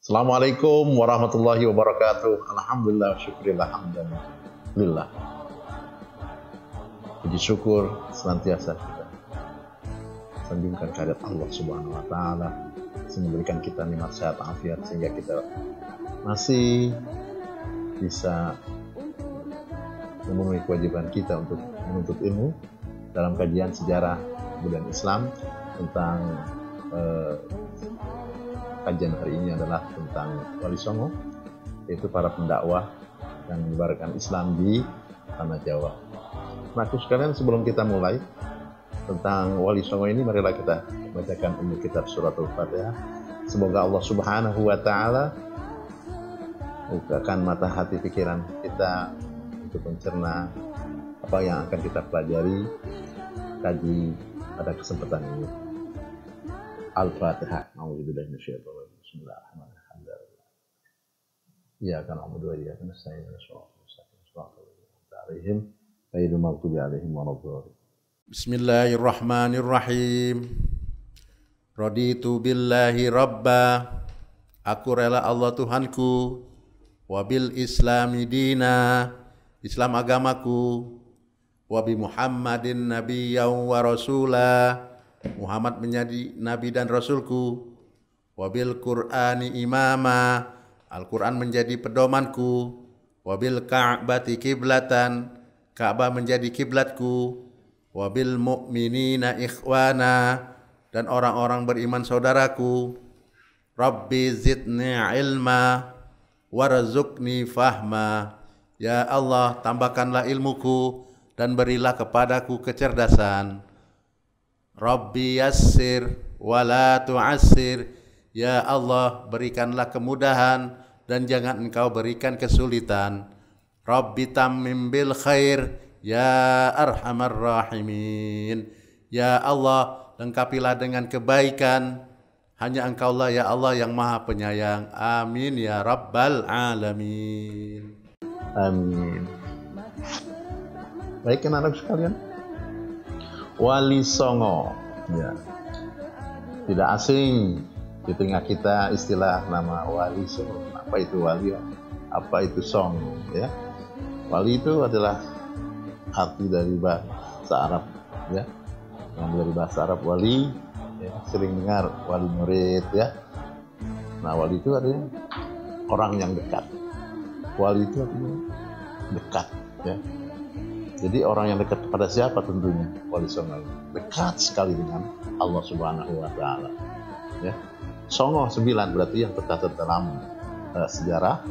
Assalamualaikum warahmatullahi wabarakatuh. Alhamdulillah, syukurillah, hamdan lillah. Puji syukur senantiasa kita sanjungkan kehadirat Allah Subhanahu wa taala yang memberikan kita nikmat sehat afiat sehingga kita masih bisa memenuhi kewajiban kita untuk menuntut ilmu dalam kajian sejarah budaya Islam tentang kajian hari ini adalah tentang Wali Songo, yaitu para pendakwah yang menyebarkan Islam di tanah Jawa. Nah, sekalian, sebelum kita mulai tentang Wali Songo ini, marilah kita bacakan umum kitab Suratul Fatihah. Semoga Allah Subhanahu wa taala bukakan mata hati pikiran kita untuk mencerna apa yang akan kita pelajari kaji pada kesempatan ini. Al-Fatihah. A'udzubillahi minasyaitonir rajim. Bismillahirrahmanirrahim. Iyyaka na'budu wa iyyaka nasta'in. Bismillahirrahmanirrahim. Raditu billahi rabba. Aku rela Allah Tuhanku. Wabil islami dina. Islam agamaku. Wabi Muhammadin nabiyyan wa rasulah. Muhammad menjadi nabi dan rasulku. Wabil Qur'ani imama. Al-Quran menjadi pedomanku. Wabil Ka'bati kiblatan. Ka'bah menjadi kiblatku. Wabil mu'minina ikhwana. Dan orang-orang beriman saudaraku. Rabbi zidni ilma warzuqni fahma. Ya Allah, tambahkanlah ilmuku dan berilah kepadaku kecerdasan. Rabbi yassir wa la tu'assir. Ya Allah, berikanlah kemudahan dan jangan engkau berikan kesulitan. Rabbi tammim bil khair ya arhamar rahimin. Ya Allah, lengkapilah dengan kebaikan. Hanya engkaulah ya Allah yang maha penyayang. Amin ya rabbal alamin. Amin. Baik, anak-anak sekalian, Wali Songo, ya, tidak asing di tengah kita istilah nama Wali Songo. Apa itu wali? Apa itu Songo? Ya, wali itu adalah arti dari bahasa Arab, ya, yang dari bahasa Arab wali, ya, sering dengar wali murid, ya. Nah, wali itu artinya orang yang dekat. Wali itu artinya dekat, ya. Jadi orang yang dekat kepada siapa tentunya? Wali Songo dekat sekali dengan Allah Subhanahu wa taala. Ya. Songo 9 berarti yang tercatat dalam sejarah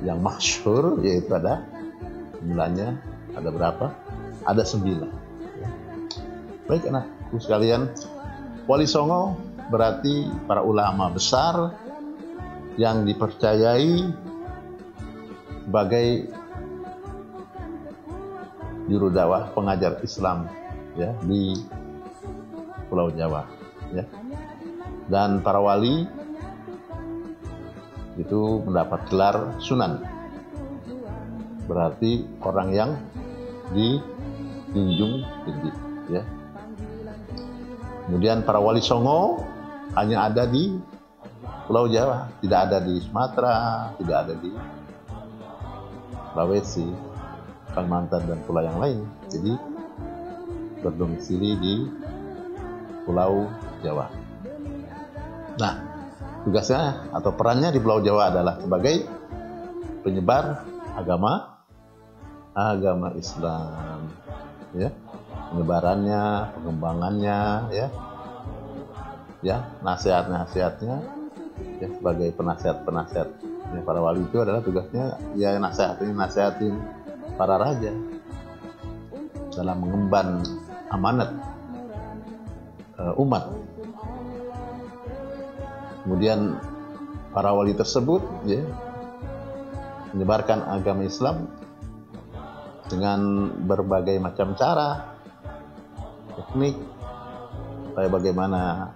yang masyhur, yaitu ada jumlahnya ada berapa? Ada 9. Ya. Baik, anakku sekalian, Wali Songo berarti para ulama besar yang dipercayai sebagai juru dakwah pengajar Islam, ya, di Pulau Jawa, ya. Dan para wali itu mendapat gelar Sunan, berarti orang yang dijunjung tinggi, ya. Kemudian para wali Songo hanya ada di Pulau Jawa, tidak ada di Sumatera, tidak ada di Sulawesi, Kalimantan dan pulau yang lain. Jadi berdomisili di Pulau Jawa. Nah, tugasnya atau perannya di Pulau Jawa adalah sebagai penyebar agama Islam, ya, penyebarannya, pengembangannya, ya, nasihatnya, ya, sebagai penasihat. Ya, para wali itu adalah tugasnya ya nasihatin para raja dalam mengemban amanat umat. Kemudian para wali tersebut, ya, menyebarkan agama Islam dengan berbagai macam cara, teknik, supaya bagaimana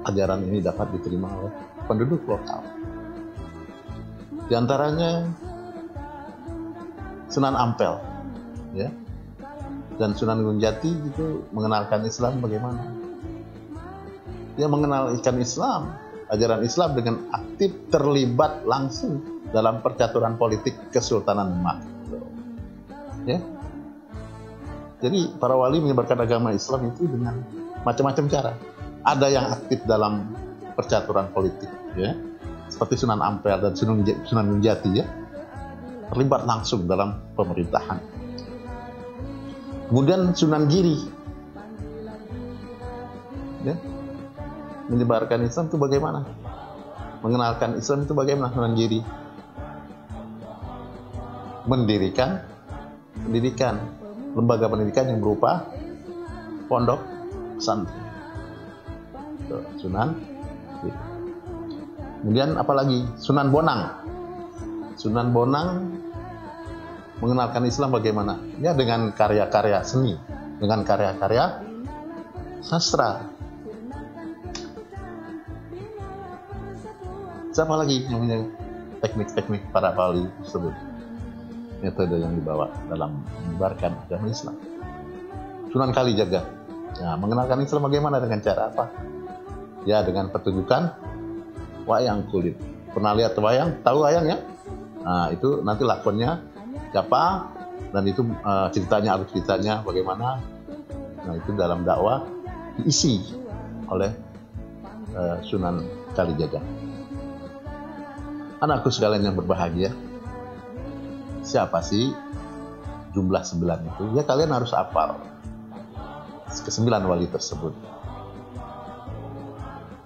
ajaran ini dapat diterima oleh penduduk lokal. Di antaranya Sunan Ampel, ya, dan Sunan Gunung Jati itu mengenalkan Islam bagaimana. Dia mengenalkan Islam ajaran Islam dengan aktif terlibat langsung dalam percaturan politik Kesultanan Demak. Ya. Jadi para wali menyebarkan agama Islam itu dengan macam-macam cara. Ada yang aktif dalam percaturan politik, ya, seperti Sunan Ampel dan Sunan Nunjati, ya, terlibat langsung dalam pemerintahan. Kemudian Sunan Giri, ya, menyebarkan Islam itu bagaimana? Mengenalkan Islam itu bagaimana Sunan Giri? Mendirikan pendidikan, lembaga pendidikan yang berupa pondok pesantren. Sunan Giri. Kemudian apalagi Sunan Bonang. Sunan Bonang mengenalkan Islam bagaimana? Ya dengan karya-karya seni, dengan karya-karya sastra. Siapa lagi yang punya teknik-teknik para wali tersebut? Metode yang dibawa dalam menyebarkan agama Islam. Sunan Kalijaga. Nah, mengenalkan Islam bagaimana, dengan cara apa? Ya dengan pertunjukan wayang kulit. Pernah lihat wayang? Tahu wayang, ya? Nah, itu nanti lakonnya siapa, dan itu ceritanya, alur ceritanya bagaimana. Nah, itu dalam dakwah diisi oleh Sunan Kalijaga. Anakku sekalian yang berbahagia, siapa sih jumlah 9 itu? Ya kalian harus hafal ke-9 wali tersebut.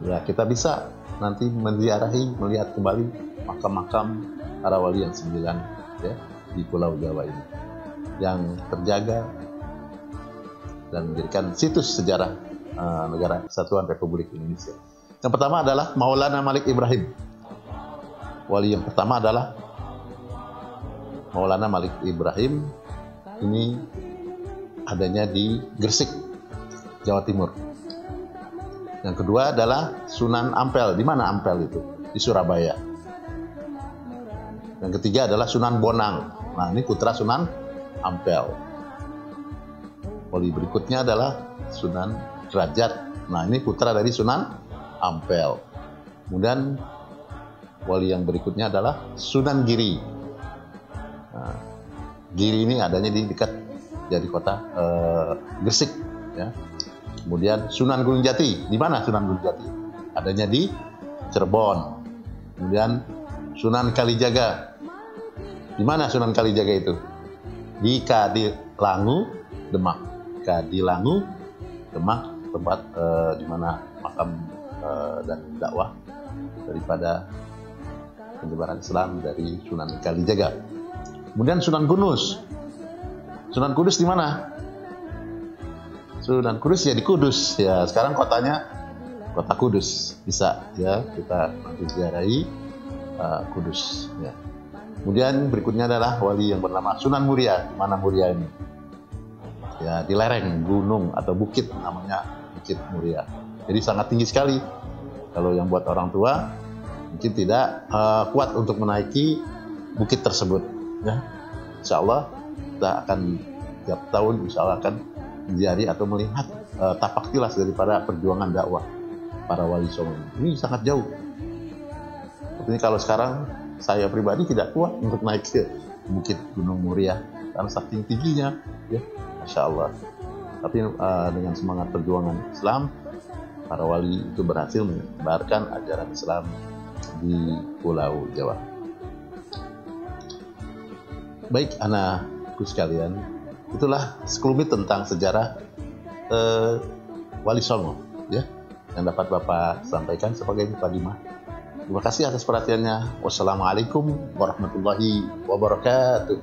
Ya kita bisa nanti menziarahi, melihat kembali makam-makam para wali yang 9, ya, di Pulau Jawa ini, yang terjaga dan menjadikan situs sejarah negara Kesatuan Republik Indonesia. Yang pertama adalah Maulana Malik Ibrahim. Wali yang pertama adalah Maulana Malik Ibrahim. Ini adanya di Gresik, Jawa Timur. Yang kedua adalah Sunan Ampel. Di mana Ampel itu? Di Surabaya. Yang ketiga adalah Sunan Bonang. Nah, ini putra Sunan Ampel. Wali berikutnya adalah Sunan Derajat. Nah, ini putra dari Sunan Ampel. Kemudian wali yang berikutnya adalah Sunan Giri. Nah, Giri ini adanya di dekat dari kota Gresik, ya. Kemudian Sunan Gunung Jati. Di mana Sunan Gunung Jati? Adanya di Cirebon. Kemudian Sunan Kalijaga. Di mana Sunan Kalijaga itu? Di Kadilangu, Demak. Kadilangu, Demak, tempat di mana makam dan dakwah daripada penyebaran Islam dari Sunan Kalijaga. Kemudian Sunan Kudus. Sunan Kudus di mana? Sunan Kudus ya di Kudus. Ya, sekarang kotanya kota Kudus. Bisa ya kita nanti ziarahi Kudus, ya. Kemudian berikutnya adalah wali yang bernama Sunan Muria. Di mana Muria ini? Ya, di lereng gunung atau bukit, namanya Bukit Muria. Jadi sangat tinggi sekali. Kalau yang buat orang tua mungkin tidak kuat untuk menaiki bukit tersebut, ya. Insya Allah kita akan tiap tahun insya Allah akan menziarahi atau melihat tapak tilas daripada perjuangan dakwah para wali songo. Ini sangat jauh. Seperti kalau sekarang saya pribadi tidak kuat untuk naik ke bukit Gunung Muria karena saking tingginya, ya, Masya Allah. Tapi dengan semangat perjuangan Islam, para wali itu berhasil menyebarkan ajaran Islam di Pulau Jawa. Baik anakku sekalian, itulah sekelumit tentang sejarah Wali Songo, ya, yang dapat Bapak sampaikan sebagai mukadimah. Terima kasih atas perhatiannya. Wassalamualaikum warahmatullahi wabarakatuh.